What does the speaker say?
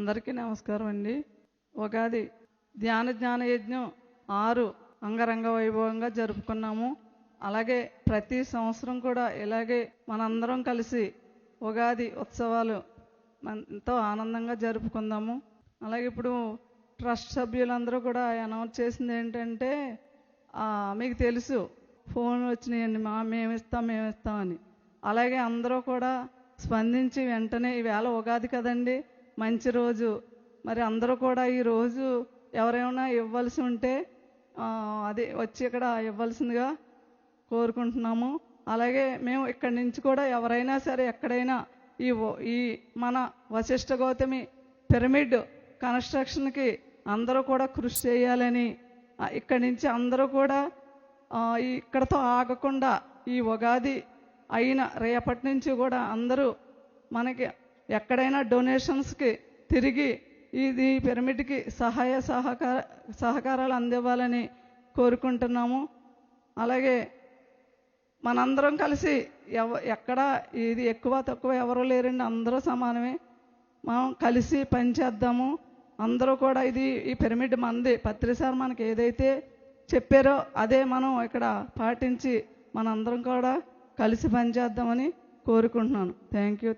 అందరికీ నమస్కారం అండి. ఉగాది ధ్యాన జ్ఞాన యజ్ఞం 6 అంగరంగ వైభవంగా జరుపుకున్నాము. అలాగే ప్రతి సంవత్సరం కూడా ఇలాగే మనందరం కలిసి ఉగాది ఉత్సవాలు ఎంతో ఆనందంగా జరుపుకుందాము. అలాగే ఇప్పుడు ట్రస్ట్ సభ్యులందరూ కూడా అనౌన్స్ చేసింది ఏంటంటే, మీకు తెలుసు ఫోన్ వచ్చినాయండి, మేమిస్తామని. అలాగే అందరూ కూడా స్పందించి వెంటనే ఈవేళ ఉగాది కదండి, మంచి రోజు, మరి అందరూ కూడా ఈరోజు ఎవరైనా ఇవ్వాల్సి ఉంటే అది వచ్చి ఇక్కడ ఇవ్వాల్సిందిగా కోరుకుంటున్నాము. అలాగే మేము ఇక్కడి నుంచి కూడా ఎవరైనా సరే ఎక్కడైనా ఈ మన వశిష్ఠ గౌతమి పిరమిడ్ కన్స్ట్రక్షన్కి అందరూ కూడా కృషి చేయాలని, ఇక్కడి నుంచి అందరూ కూడా ఇక్కడతో ఆగకుండా ఈ ఉగాది అయిన రేపటి నుంచి కూడా అందరూ మనకి ఎక్కడైనా డొనేషన్స్కి తిరిగి ఇది పిరమిడ్కి సహకారాలు అందివ్వాలని కోరుకుంటున్నాము. అలాగే మనందరం కలిసి ఎక్కడ ఇది ఎక్కువ తక్కువ ఎవరూ లేరండి, అందరూ సమానమే. మనం కలిసి పనిచేద్దాము. అందరూ కూడా ఈ పిరమిడ్ మనది. పత్రి సార్ మనకి ఏదైతే చెప్పారో అదే మనం ఇక్కడ పాటించి మనందరం కూడా కలిసి పనిచేద్దామని కోరుకుంటున్నాను. Thank you.